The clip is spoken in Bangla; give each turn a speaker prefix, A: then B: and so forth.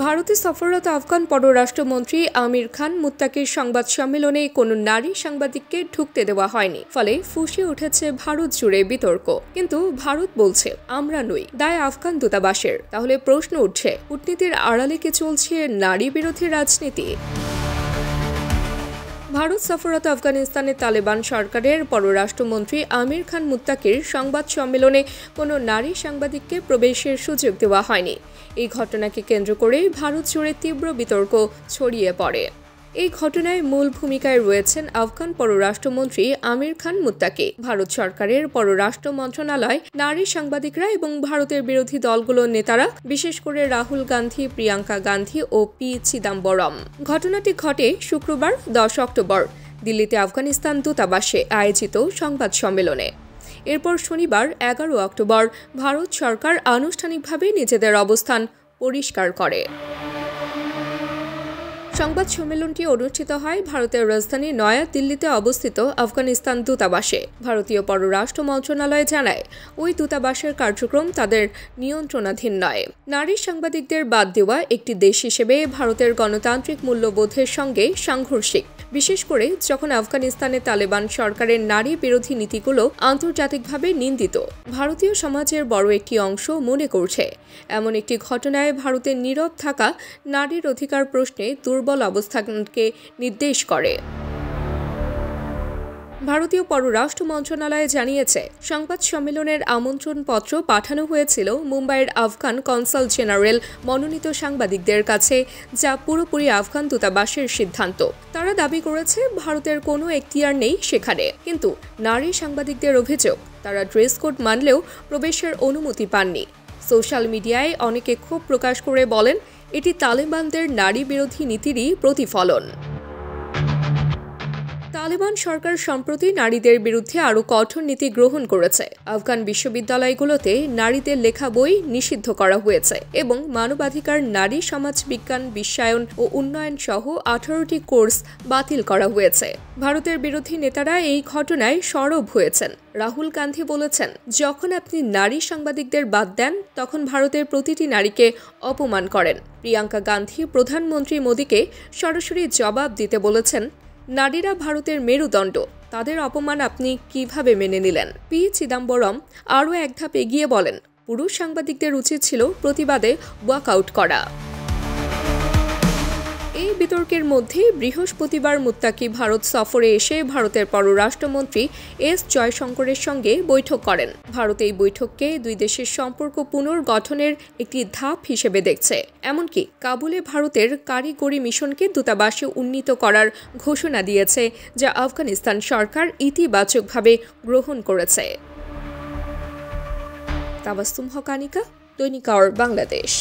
A: ভারতে সফররত আফগান পররাষ্ট্রমন্ত্রী আমির খান মুত্তাকির সংবাদ সম্মেলনে কোনো নারী সাংবাদিককে ঢুকতে দেওয়া হয়নি, ফলে ফুঁসে উঠেছে ভারত জুড়ে বিতর্ক। কিন্তু ভারত বলছে আমরা নই, দায় আফগান দূতাবাসের। তাহলে প্রশ্ন উঠছে, কূটনীতির আড়ালে কি চলছে নারী বিরোধী রাজনীতি? ভারত সফররত আফগানিস্তানের তালেবান সরকারের পররাষ্ট্রমন্ত্রী আমির খান মুত্তাকির সংবাদ সম্মেলনে কোনো নারী সাংবাদিককে প্রবেশের সুযোগ দেওয়া হয়নি। এই ঘটনাকে কেন্দ্র করে ভারত জুড়ে তীব্র বিতর্ক ছড়িয়ে পড়ে। এই ঘটনায় মূল ভূমিকায় রয়েছেন আফগান পররাষ্ট্রমন্ত্রী আমির খান মুত্তাকি। ভারত সরকারের পররাষ্ট্র মন্ত্রণালয়, নারী সাংবাদিকরা এবং ভারতের বিরোধী দলগুলোর নেতারা, বিশেষ করে রাহুল গান্ধী, প্রিয়াঙ্কা গান্ধী ও পি চিদাম্বরম। ঘটনাটি ঘটে শুক্রবার 10 অক্টোবর দিল্লিতে আফগানিস্তান দূতাবাসে আয়োজিত সংবাদ সম্মেলনে। এরপর শনিবার 11 অক্টোবর ভারত সরকার আনুষ্ঠানিকভাবে নিজেদের অবস্থান পরিষ্কার করে। সংবাদ সম্মেলনটি অনুষ্ঠিত হয় ভারতের রাজধানী নয়া দিল্লিতে অবস্থিত আফগানিস্তান দূতাবাসে। ভারতীয় পররাষ্ট্র মন্ত্রণালয় জানায়, ওই দূতাবাসের কার্যক্রম তাদের নিয়ন্ত্রণাধীন নয়। নারী সাংবাদিকদের বাদ দেওয়া একটি দেশ হিসেবে ভারতের গণতান্ত্রিক মূল্যবোধের সঙ্গে সাংঘর্ষিক, বিশেষ করে যখন আফগানিস্তানে তালেবান সরকারের নারী বিরোধী নীতিগুলো আন্তর্জাতিকভাবে নিন্দিত। ভারতীয় সমাজের বড় একটি অংশ মনে করছে, এমন একটি ঘটনায় ভারতের নীরব থাকা নারীর অধিকার প্রশ্নে দুর্বল অবস্থানকে নির্দেশ করে। ভারতীয় পররাষ্ট্র মন্ত্রণালয় জানিয়েছে, সংবাদ সম্মেলনের আমন্ত্রণপত্র পাঠানো হয়েছিল মুম্বাইয়ের আফগান কনসাল জেনারেল মনোনীত সাংবাদিকদের কাছে, যা পুরোপুরি আফগান দূতাবাসের সিদ্ধান্ত। তারা দাবি করেছে ভারতের কোনো এখতিয়ার নেই সেখানে। কিন্তু নারী সাংবাদিকদের অভিযোগ, তারা ড্রেস কোড মানলেও প্রবেশের অনুমতি পাননি। সোশ্যাল মিডিয়ায় অনেকে ক্ষোভ প্রকাশ করে বলেন, এটি তালেবানদের নারী বিরোধী নীতিরই প্রতিফলন। তালেবান সরকার সম্প্রতি নারীদের বিরুদ্ধে আরও কঠোর নীতি গ্রহণ করেছে। আফগান বিশ্ববিদ্যালয়গুলোতে নারীদের লেখা বই নিষিদ্ধ করা হয়েছে এবং মানবাধিকার, নারী সমাজ বিজ্ঞান, বিশ্বায়ন ও উন্নয়ন সহ 18টি কোর্স বাতিল করা হয়েছে। ভারতের বিরোধী নেতারা এই ঘটনায় সরব হয়েছেন। রাহুল গান্ধী বলেছেন, যখন আপনি নারী সাংবাদিকদের বাদ দেন, তখন ভারতের প্রতিটি নারীকে অপমান করেন। প্রিয়াঙ্কা গান্ধী প্রধানমন্ত্রী মোদীকে সরাসরি জবাব দিতে বলেছেন, নারীরা ভারতের মেরুদণ্ড, তাদের অপমান আপনি কিভাবে মেনে নিলেন? পি চিদাম্বরম আরও এক ধাপ এগিয়ে বলেন, পুরুষ সাংবাদিকদের উচিত ছিল প্রতিবাদে ওয়াকআউট করা। এই বিতর্কের মধ্যে বৃহস্পতিবার মুত্তাকি ভারত সফরে এসে ভারতের পররাষ্ট্রমন্ত্রী এস জয়শঙ্করের সঙ্গে বৈঠক করেন। ভারত এই বৈঠককে দুই দেশের সম্পর্ক পুনর্গঠনের একটি ধাপ হিসেবে দেখছে। এমনকি কাবুলে ভারতের কারিগরি মিশনকে দূতাবাসে উন্নীত করার ঘোষণা দিয়েছে, যা আফগানিস্তান সরকার ইতিবাচকভাবে গ্রহণ করেছে। তাবাসসুম হক, আনিকা, দৈনিক আওয়ার বাংলাদেশ।